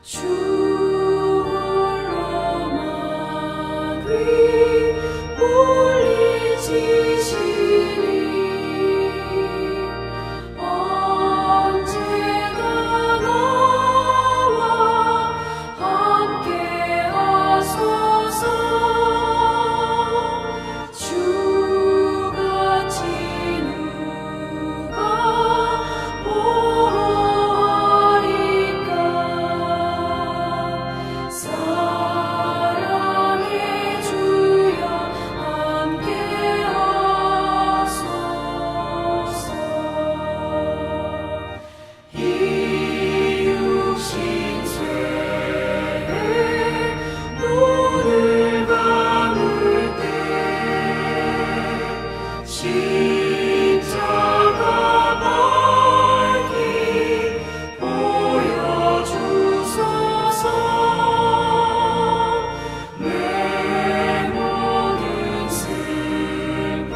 주 홀로 막위 물리치시니 언제나 나와 함께 하소서. 주같이 누가 보호하리까. 사랑의 주여 함께 하소서. 이 육신 쇠에 눈을 감을 때 십자가 밝히 보여주소서. 내 모든 슬픔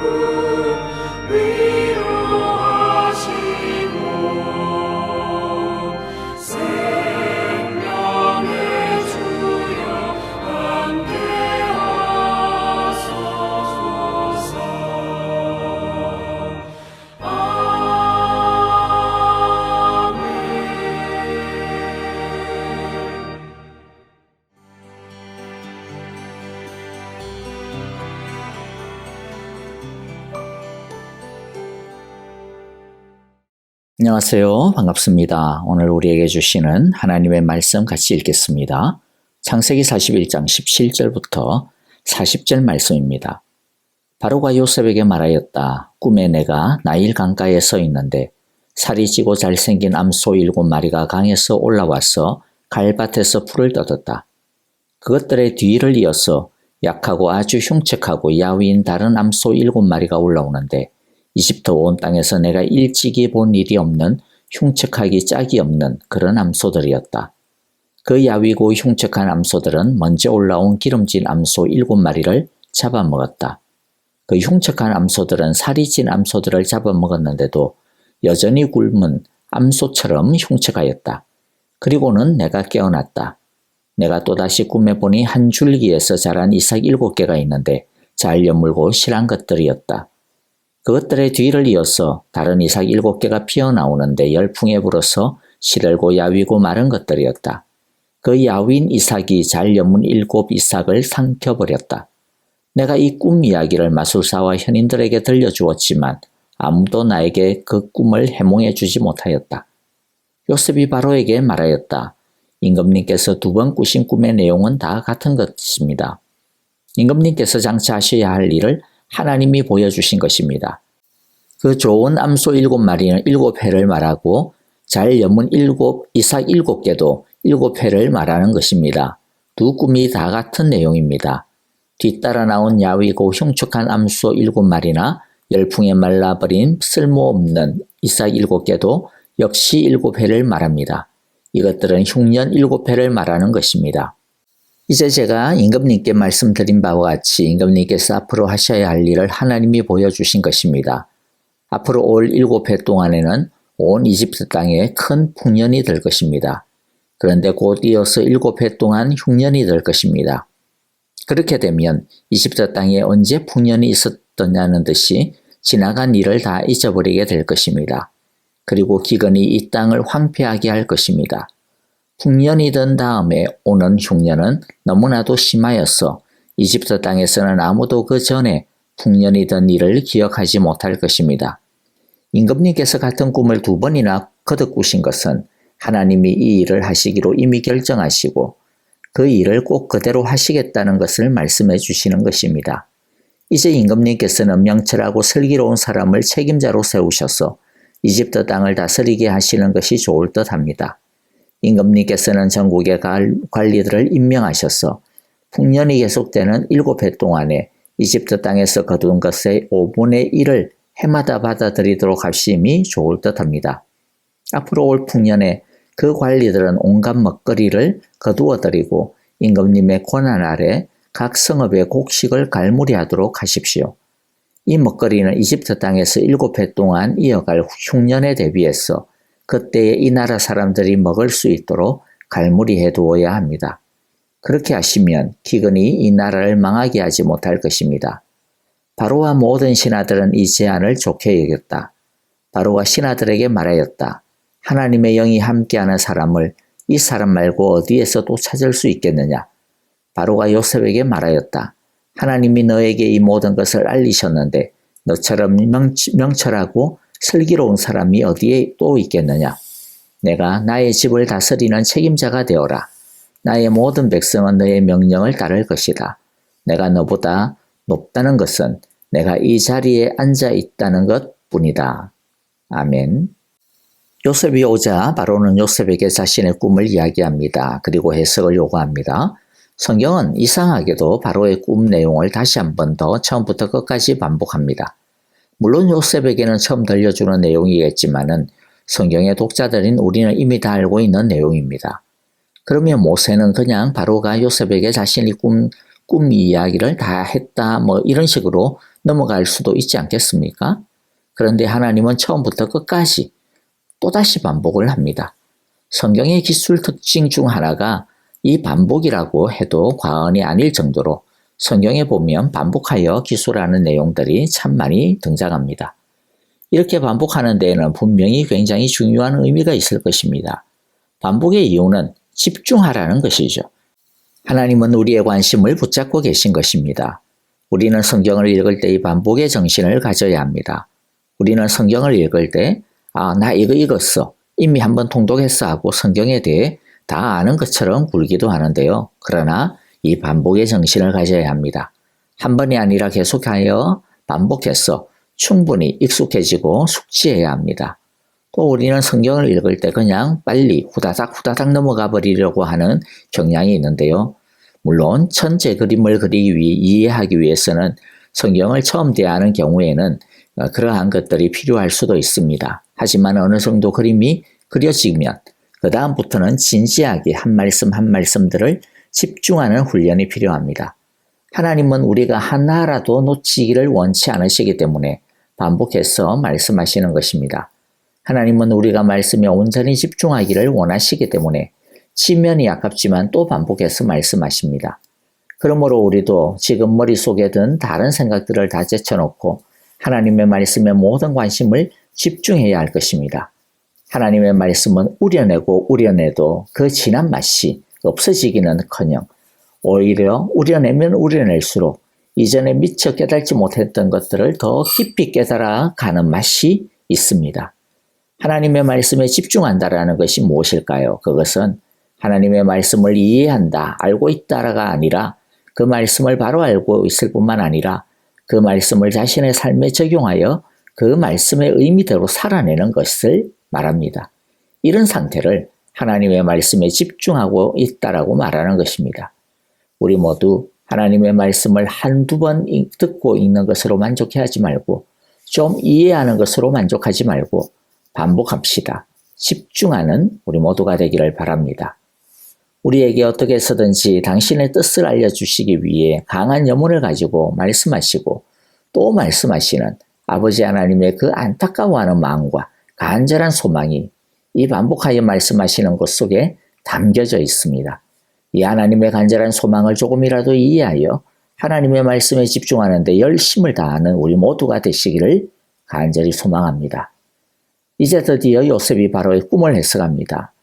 위로하시고 생명의 주여 함께 하소서. 아멘. 안녕하세요. 반갑습니다. 오늘 우리에게 주시는 하나님의 말씀 같이 읽겠습니다. 창세기 41장 17절부터 40절 말씀입니다. 바로가 요셉에게 말하였다. 꿈에 내가 나일 강가에 서 있는데 살이 찌고 잘생긴 암소 7마리가 강에서 올라와서 갈밭에서 풀을 뜯었다. 그것들의 뒤를 이어서 약하고 아주 흉측하고 야위인 다른 암소 7마리가 올라오는데 이집트 온 땅에서 내가 일찍이 본 일이 없는 흉측하기 짝이 없는 그런 암소들이었다. 그 야위고 흉측한 암소들은 먼저 올라온 기름진 암소 7마리를 잡아먹었다. 그 흉측한 암소들은 살이 찐 암소들을 잡아먹었는데도 여전히 굶은 암소처럼 흉측하였다. 그리고는 내가 깨어났다. 내가 또다시 꿈에 보니 한 줄기에서 자란 이삭 7개가 있는데 잘 여물고 실한 것들이었다. 그것들의 뒤를 이어서 다른 이삭 7개가 피어나오는데 열풍에 불어서 시들고 야위고 마른 것들이었다. 그 야윈 이삭이 잘 여문 7 이삭을 삼켜버렸다. 내가 이 꿈 이야기를 마술사와 현인들에게 들려주었지만 아무도 나에게 그 꿈을 해몽해 주지 못하였다. 요셉이 바로에게 말하였다. 임금님께서 2번 꾸신 꿈의 내용은 다 같은 것입니다. 임금님께서 장차 하셔야 할 일을 하나님이 보여주신 것입니다. 그 좋은 암소 7마리는 7회를 말하고 잘 여문 이삭 7개도 7회를 말하는 것입니다. 두 꿈이 다 같은 내용입니다. 뒤따라 나온 야위고 흉측한 암소 7마리나 열풍에 말라버린 쓸모없는 이삭 7개도 역시 7회를 말합니다. 이것들은 흉년 7회를 말하는 것입니다. 이제 제가 임금님께 말씀드린 바와 같이 임금님께서 앞으로 하셔야 할 일을 하나님이 보여주신 것입니다. 앞으로 올 7회 동안에는 온 이집트 땅에 큰 풍년이 될 것입니다. 그런데 곧 이어서 7회 동안 흉년이 될 것입니다. 그렇게 되면 이집트 땅에 언제 풍년이 있었더냐는 듯이 지나간 일을 다 잊어버리게 될 것입니다. 그리고 기근이 이 땅을 황폐하게 할 것입니다. 풍년이 든 다음에 오는 흉년은 너무나도 심하여서 이집트 땅에서는 아무도 그 전에 풍년이 든 일을 기억하지 못할 것입니다. 임금님께서 같은 꿈을 2번이나 거듭 꾸신 것은 하나님이 이 일을 하시기로 이미 결정하시고 그 일을 꼭 그대로 하시겠다는 것을 말씀해 주시는 것입니다. 이제 임금님께서는 명철하고 슬기로운 사람을 책임자로 세우셔서 이집트 땅을 다스리게 하시는 것이 좋을 듯합니다. 임금님께서는 전국의 관리들을 임명하셔서 풍년이 계속되는 7회 동안에 이집트 땅에서 거둔 것의 5분의 1을 해마다 받아들이도록 하심이 좋을 듯합니다. 앞으로 올 풍년에 그 관리들은 온갖 먹거리를 거두어들이고 임금님의 권한 아래 각 성읍의 곡식을 갈무리하도록 하십시오. 이 먹거리는 이집트 땅에서 7해 동안 이어갈 흉년에 대비해서 그때의 이 나라 사람들이 먹을 수 있도록 갈무리해 두어야 합니다. 그렇게 하시면 기근이 이 나라를 망하게 하지 못할 것입니다. 바로와 모든 신하들은 이 제안을 좋게 여겼다. 바로가 신하들에게 말하였다. 하나님의 영이 함께하는 사람을 이 사람 말고 어디에서 또 찾을 수 있겠느냐? 바로가 요셉에게 말하였다. 하나님이 너에게 이 모든 것을 알리셨는데 너처럼 명철하고 슬기로운 사람이 어디에 또 있겠느냐? 내가 나의 집을 다스리는 책임자가 되어라. 나의 모든 백성은 너의 명령을 따를 것이다. 내가 너보다 높다는 것은 내가 이 자리에 앉아 있다는 것 뿐이다. 아멘. 요셉이 오자 바로는 요셉에게 자신의 꿈을 이야기합니다. 그리고 해석을 요구합니다. 성경은 이상하게도 바로의 꿈 내용을 다시 한 번 더 처음부터 끝까지 반복합니다. 물론 요셉에게는 처음 들려주는 내용이겠지만은 성경의 독자들인 우리는 이미 다 알고 있는 내용입니다. 그러면 모세는 그냥 바로가 요셉에게 자신이 꿈 이야기를 다 했다 이런 식으로 넘어갈 수도 있지 않겠습니까? 그런데 하나님은 처음부터 끝까지 또다시 반복을 합니다. 성경의 기술 특징 중 하나가 이 반복이라고 해도 과언이 아닐 정도로 성경에 보면 반복하여 기술하는 내용들이 참 많이 등장합니다. 이렇게 반복하는 데에는 분명히 굉장히 중요한 의미가 있을 것입니다. 반복의 이유는 집중하라는 것이죠. 하나님은 우리의 관심을 붙잡고 계신 것입니다. 우리는 성경을 읽을 때 이 반복의 정신을 가져야 합니다. 우리는 성경을 읽을 때 나 이거 읽었어. 이미 한번 통독했어 하고 성경에 대해 다 아는 것처럼 굴기도 하는데요. 그러나 이 반복의 정신을 가져야 합니다. 한 번이 아니라 계속하여 반복해서 충분히 익숙해지고 숙지해야 합니다. 또 우리는 성경을 읽을 때 그냥 빨리 후다닥 넘어가 버리려고 하는 경향이 있는데요. 물론 천재 그림을 이해하기 위해서는 성경을 처음 대하는 경우에는 그러한 것들이 필요할 수도 있습니다. 하지만 어느 정도 그림이 그려지면 그 다음부터는 진지하게 한 말씀 한 말씀들을 집중하는 훈련이 필요합니다. 하나님은 우리가 하나라도 놓치기를 원치 않으시기 때문에 반복해서 말씀하시는 것입니다. 하나님은 우리가 말씀에 온전히 집중하기를 원하시기 때문에 지면이 아깝지만 또 반복해서 말씀하십니다. 그러므로 우리도 지금 머릿속에 든 다른 생각들을 다 제쳐놓고 하나님의 말씀에 모든 관심을 집중해야 할 것입니다. 하나님의 말씀은 우려내도 그 진한 맛이 없어지기는커녕 오히려 우려내면 우려낼수록 이전에 미처 깨닫지 못했던 것들을 더 깊이 깨달아 가는 맛이 있습니다. 하나님의 말씀에 집중한다라는 것이 무엇일까요? 그것은 하나님의 말씀을 이해한다, 알고 있다가 아니라 그 말씀을 바로 알고 있을 뿐만 아니라 그 말씀을 자신의 삶에 적용하여 그 말씀의 의미대로 살아내는 것을 말합니다. 이런 상태를 하나님의 말씀에 집중하고 있다라고 말하는 것입니다. 우리 모두 하나님의 말씀을 한두 번 듣고 읽는 것으로 만족해하지 말고 좀 이해하는 것으로 만족하지 말고 반복합시다. 집중하는 우리 모두가 되기를 바랍니다. 우리에게 어떻게 해서든지 당신의 뜻을 알려주시기 위해 강한 염원을 가지고 말씀하시고 또 말씀하시는 아버지 하나님의 그 안타까워하는 마음과 간절한 소망이 이 반복하여 말씀하시는 것 속에 담겨져 있습니다. 이 하나님의 간절한 소망을 조금이라도 이해하여 하나님의 말씀에 집중하는 데 열심을 다하는 우리 모두가 되시기를 간절히 소망합니다. 이제 드디어 요셉이 바로의 꿈을 해석합니다.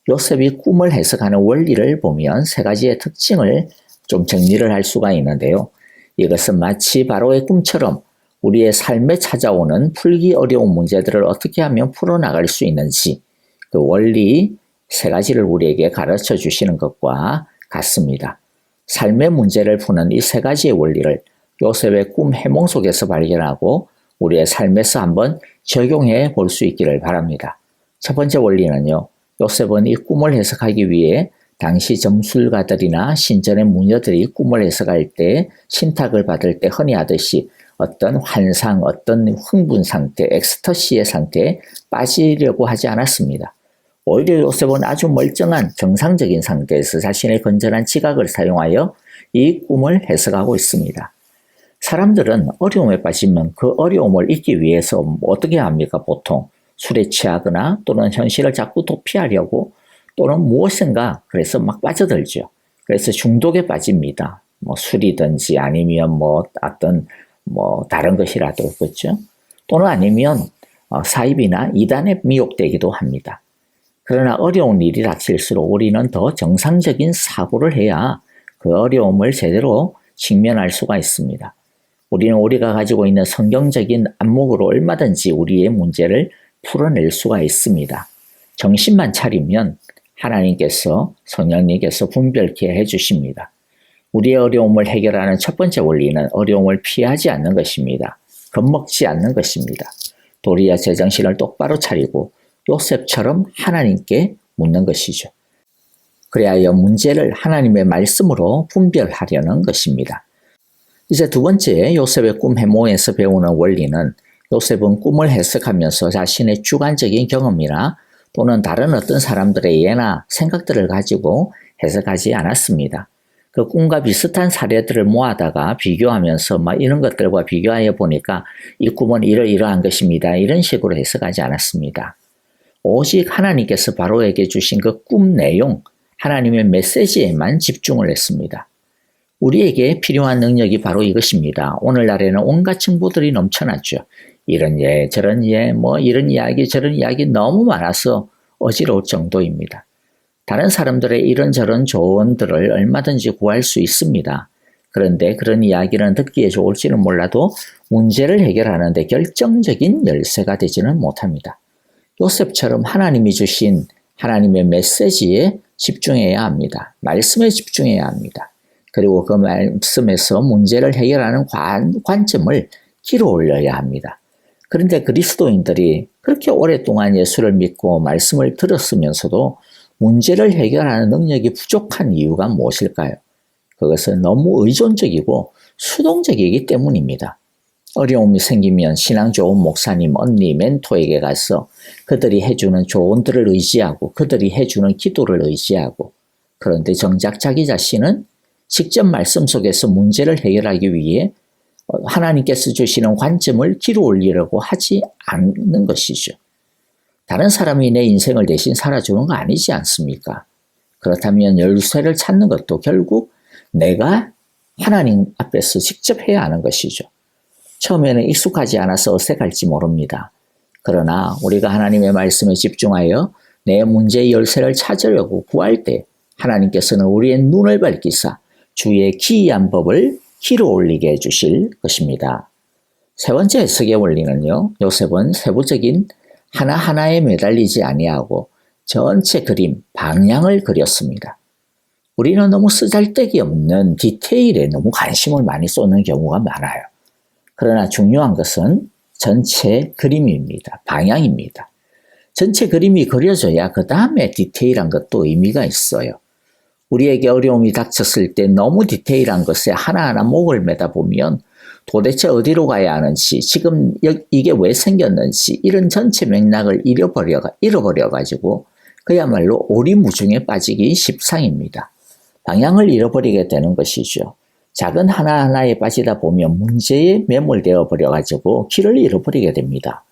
요셉이 꿈을 해석하는 원리를 보면 세 가지의 특징을 좀 정리를 할 수가 있는데요. 이것은 마치 바로의 꿈처럼 우리의 삶에 찾아오는 풀기 어려운 문제들을 어떻게 하면 풀어나갈 수 있는지 그 원리 세 가지를 우리에게 가르쳐 주시는 것과 같습니다. 삶의 문제를 푸는 이 세 가지의 원리를 요셉의 꿈 해몽 속에서 발견하고 우리의 삶에서 한번 적용해 볼 수 있기를 바랍니다. 첫 번째 원리는요. 요셉은 이 꿈을 해석하기 위해 당시 점술가들이나 신전의 무녀들이 꿈을 해석할 때 신탁을 받을 때 흔히 하듯이 어떤 환상, 어떤 흥분 상태, 엑스터시의 상태에 빠지려고 하지 않았습니다. 오히려 요셉은 아주 멀쩡한 정상적인 상태에서 자신의 건전한 지각을 사용하여 이 꿈을 해석하고 있습니다. 사람들은 어려움에 빠지면 그 어려움을 잊기 위해서 어떻게 합니까? 보통 술에 취하거나 또는 현실을 자꾸 도피하려고 또는 무엇인가 그래서 막 빠져들죠. 그래서 중독에 빠집니다. 뭐 술이든지 아니면 뭐 어떤 뭐 다른 것이라도 그렇죠. 또는 아니면 사입이나 이단에 미혹되기도 합니다. 그러나 어려운 일이 닥칠수록 우리는 더 정상적인 사고를 해야 그 어려움을 제대로 직면할 수가 있습니다. 우리는 우리가 가지고 있는 성경적인 안목으로 얼마든지 우리의 문제를 풀어낼 수가 있습니다. 정신만 차리면 하나님께서 성령님께서 분별케 해주십니다. 우리의 어려움을 해결하는 첫 번째 원리는 어려움을 피하지 않는 것입니다. 겁먹지 않는 것입니다. 도리어 제정신을 똑바로 차리고 요셉처럼 하나님께 묻는 것이죠. 그래야 문제를 하나님의 말씀으로 분별하려는 것입니다. 이제 두 번째 요셉의 꿈 해몽에서 배우는 원리는 요셉은 꿈을 해석하면서 자신의 주관적인 경험이나 또는 다른 어떤 사람들의 예나 생각들을 가지고 해석하지 않았습니다. 그 꿈과 비슷한 사례들을 모아다가 비교하면서 이런 것들과 비교하여 보니까 이 꿈은 이러이러한 것입니다. 이런 식으로 해석하지 않았습니다. 오직 하나님께서 바로에게 주신 그 꿈 내용, 하나님의 메시지에만 집중을 했습니다. 우리에게 필요한 능력이 바로 이것입니다. 오늘날에는 온갖 정보들이 넘쳐났죠. 이런 예, 저런 예, 이런 이야기, 저런 이야기 너무 많아서 어지러울 정도입니다. 다른 사람들의 이런저런 조언들을 얼마든지 구할 수 있습니다. 그런데 그런 이야기는 듣기에 좋을지는 몰라도 문제를 해결하는 데 결정적인 열쇠가 되지는 못합니다. 요셉처럼 하나님이 주신 하나님의 메시지에 집중해야 합니다. 말씀에 집중해야 합니다. 그리고 그 말씀에서 문제를 해결하는 관점을 길어 올려야 합니다. 그런데 그리스도인들이 그렇게 오랫동안 예수를 믿고 말씀을 들었으면서도 문제를 해결하는 능력이 부족한 이유가 무엇일까요? 그것은 너무 의존적이고 수동적이기 때문입니다. 어려움이 생기면 신앙 좋은 목사님, 언니, 멘토에게 가서 그들이 해주는 조언들을 의지하고 그들이 해주는 기도를 의지하고 그런데 정작 자기 자신은 직접 말씀 속에서 문제를 해결하기 위해 하나님께서 주시는 관점을 길어 올리려고 하지 않는 것이죠. 다른 사람이 내 인생을 대신 살아주는 거 아니지 않습니까? 그렇다면 열쇠를 찾는 것도 결국 내가 하나님 앞에서 직접 해야 하는 것이죠. 처음에는 익숙하지 않아서 어색할지 모릅니다. 그러나 우리가 하나님의 말씀에 집중하여 내 문제의 열쇠를 찾으려고 구할 때 하나님께서는 우리의 눈을 밝히사 주의 기이한 법을 길어 올리게 해주실 것입니다. 세 번째 해석의 원리는요. 요셉은 세부적인 하나하나에 매달리지 아니하고 전체 그림, 방향을 그렸습니다. 우리는 너무 쓰잘데기 없는 디테일에 너무 관심을 많이 쏟는 경우가 많아요. 그러나 중요한 것은 전체 그림입니다. 방향입니다. 전체 그림이 그려져야 그 다음에 디테일한 것도 의미가 있어요. 우리에게 어려움이 닥쳤을 때 너무 디테일한 것에 하나하나 목을 매다 보면 도대체 어디로 가야 하는지, 지금 이게 왜 생겼는지 이런 전체 맥락을 잃어버려가지고 그야말로 오리무중에 빠지기 십상입니다. 방향을 잃어버리게 되는 것이죠. 작은 하나하나에 빠지다 보면 문제에 매몰되어 버려가지고 길을 잃어버리게 됩니다.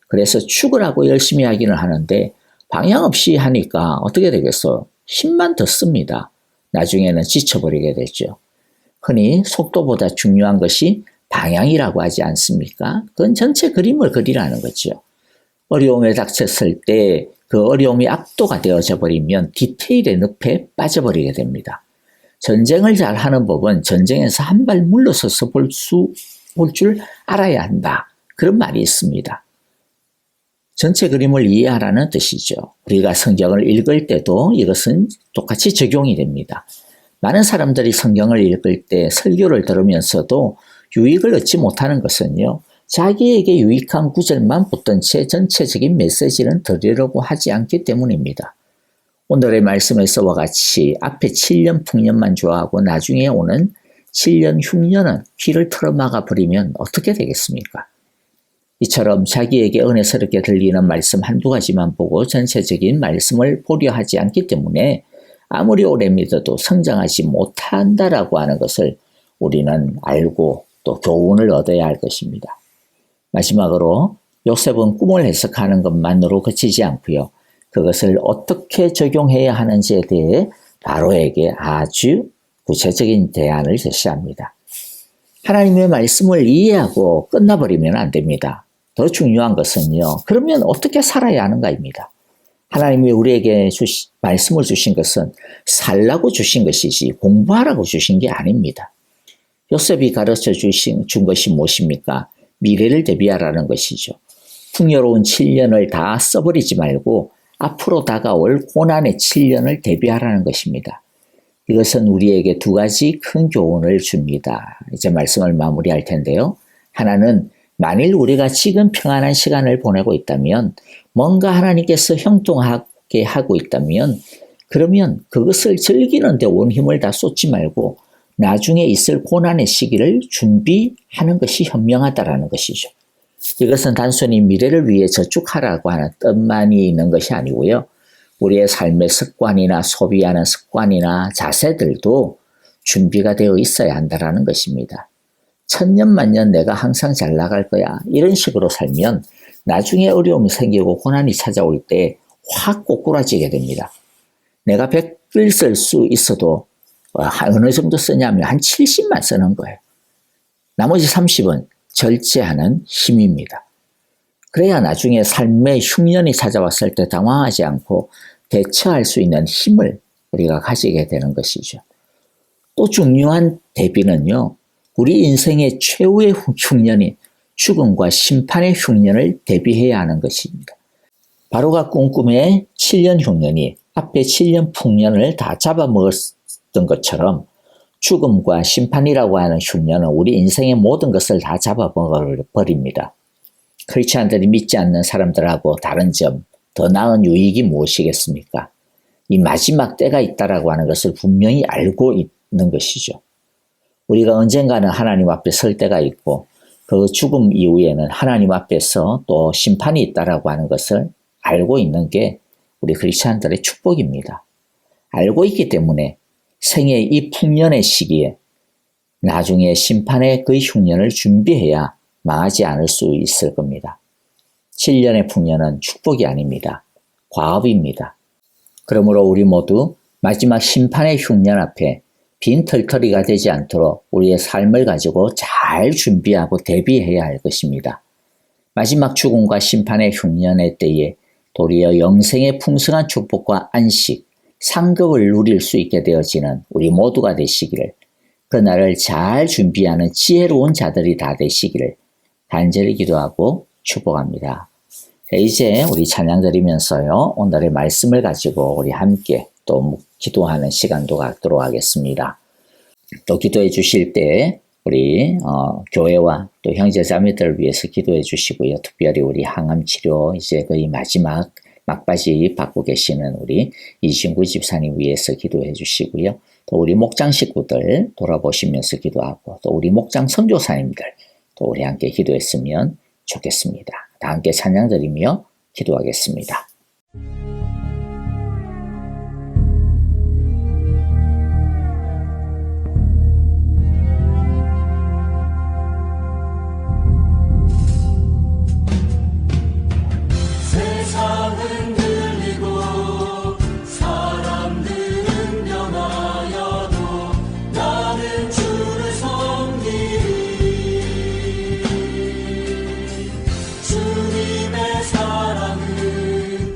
그래서 축을 하고 열심히 하기는 하는데 방향 없이 하니까 어떻게 되겠어? 힘만 더 씁니다. 나중에는 지쳐버리게 되죠. 흔히 속도보다 중요한 것이 방향이라고 하지 않습니까? 그건 전체 그림을 그리라는 거죠. 어려움에 닥쳤을 때 그 어려움이 압도가 되어져 버리면 디테일의 늪에 빠져버리게 됩니다. 전쟁을 잘 하는 법은 전쟁에서 한 발 물러서서 볼 줄 알아야 한다. 그런 말이 있습니다. 전체 그림을 이해하라는 뜻이죠. 우리가 성경을 읽을 때도 이것은 똑같이 적용이 됩니다. 많은 사람들이 성경을 읽을 때 설교를 들으면서도 유익을 얻지 못하는 것은요. 자기에게 유익한 구절만 붙든 채 전체적인 메시지는 들으려고 하지 않기 때문입니다. 오늘의 말씀에서와 같이 앞에 7년 풍년만 좋아하고 나중에 오는 7년 흉년은 귀를 틀어막아 버리면 어떻게 되겠습니까? 이처럼 자기에게 은혜스럽게 들리는 말씀 한두 가지만 보고 전체적인 말씀을 보려 하지 않기 때문에 아무리 오래 믿어도 성장하지 못한다라고 하는 것을 우리는 알고 또 교훈을 얻어야 할 것입니다. 마지막으로 요셉은 꿈을 해석하는 것만으로 그치지 않고요. 그것을 어떻게 적용해야 하는지에 대해 바로에게 아주 구체적인 대안을 제시합니다. 하나님의 말씀을 이해하고 끝나버리면 안 됩니다. 더 중요한 것은요, 그러면 어떻게 살아야 하는가입니다. 하나님이 우리에게 말씀을 주신 것은 살라고 주신 것이지 공부하라고 주신 게 아닙니다. 요셉이 가르쳐 준 것이 무엇입니까? 미래를 대비하라는 것이죠. 풍요로운 7년을 다 써버리지 말고 앞으로 다가올 고난의 7년을 대비하라는 것입니다. 이것은 우리에게 두 가지 큰 교훈을 줍니다. 이제 말씀을 마무리할 텐데요. 하나는 만일 우리가 지금 평안한 시간을 보내고 있다면, 뭔가 하나님께서 형통하게 하고 있다면, 그러면 그것을 즐기는 데 온 힘을 다 쏟지 말고 나중에 있을 고난의 시기를 준비하는 것이 현명하다라는 것이죠. 이것은 단순히 미래를 위해 저축하라고 하는 뜻만이 있는 것이 아니고요. 우리의 삶의 습관이나 소비하는 습관이나 자세들도 준비가 되어 있어야 한다는 것입니다. 천년만년 내가 항상 잘 나갈 거야, 이런 식으로 살면 나중에 어려움이 생기고 고난이 찾아올 때 확 꼬꾸라지게 됩니다. 내가 100을 쓸 수 있어도 어느 정도 쓰냐면 한 70만 쓰는 거예요. 나머지 30은 절제하는 힘입니다. 그래야 나중에 삶의 흉년이 찾아왔을 때 당황하지 않고 대처할 수 있는 힘을 우리가 가지게 되는 것이죠. 또 중요한 대비는요, 우리 인생의 최후의 흉년인 죽음과 심판의 흉년을 대비해야 하는 것입니다. 바로가 꿈꿈의 7년 흉년이 앞에 7년 풍년을 다 잡아먹었던 것처럼 죽음과 심판이라고 하는 흉년은 우리 인생의 모든 것을 다 잡아먹어버립니다. 크리스찬들이 믿지 않는 사람들하고 다른 점, 더 나은 유익이 무엇이겠습니까? 이 마지막 때가 있다라고 하는 것을 분명히 알고 있는 것이죠. 우리가 언젠가는 하나님 앞에 설 때가 있고, 그 죽음 이후에는 하나님 앞에서 또 심판이 있다라고 하는 것을 알고 있는 게 우리 크리스찬들의 축복입니다. 알고 있기 때문에 생의 이 풍년의 시기에 나중에 심판의 그 흉년을 준비해야 망하지 않을 수 있을 겁니다. 7년의 풍년은 축복이 아닙니다. 과업입니다. 그러므로 우리 모두 마지막 심판의 흉년 앞에 빈 털터리가 되지 않도록 우리의 삶을 가지고 잘 준비하고 대비해야 할 것입니다. 마지막 죽음과 심판의 흉년의 때에 도리어 영생의 풍성한 축복과 안식, 상급을 누릴 수 있게 되어지는 우리 모두가 되시기를, 그날을 잘 준비하는 지혜로운 자들이 다 되시기를 간절히 기도하고 축복합니다. 이제 우리 찬양 드리면서요, 오늘의 말씀을 가지고 우리 함께 또 기도하는 시간도 갖도록 하겠습니다. 또 기도해 주실 때 우리 교회와 또 형제 자매들을 위해서 기도해 주시고요. 특별히 우리 항암 치료 이제 거의 마지막 막바지 받고 계시는 우리 이진구 집사님 위해서 기도해 주시고요. 또 우리 목장 식구들 돌아보시면서 기도하고, 또 우리 목장 선교사님들 또 우리 함께 기도했으면 좋겠습니다. 다 함께 찬양 드리며 기도하겠습니다. 세상은 들리고 사람들은 변하여도 나는 주를 섬기리. 주님의 사랑은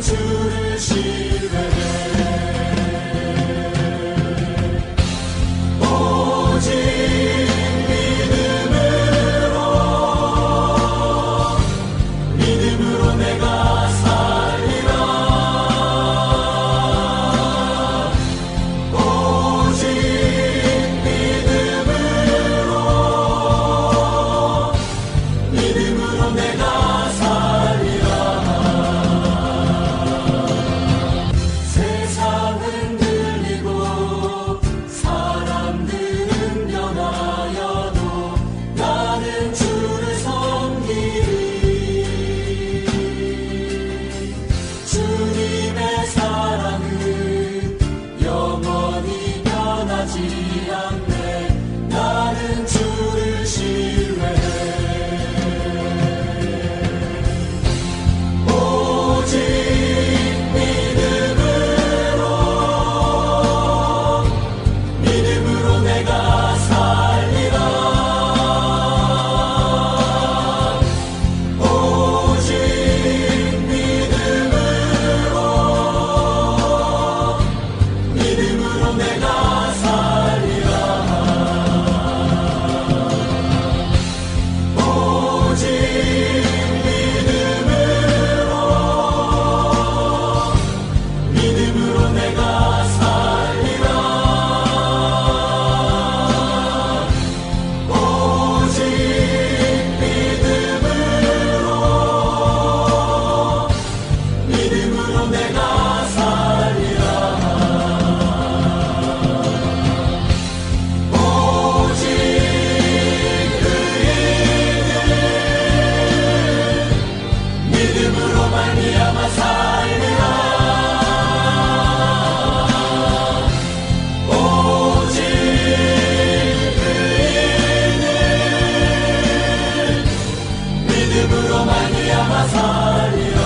주를 신뢰해 오직 믿음으로 내가 살리라 오직 믿음으로 내가 살리라 세상은 들리고 사람들은 변하여도 나는 주를 섬기리 주님의 사랑은 영원히 변하지 않네 나는 주를 신뢰해 오직 믿음으로 내가 살리라 오직 믿음으로 내가 살리라 오직 믿음으로 내가 살리라 오직 믿음으로 내가 살리라 오직 의인은 믿음으로 말미암아 살리라 오직 의인은 믿음으로 말미암아 살리라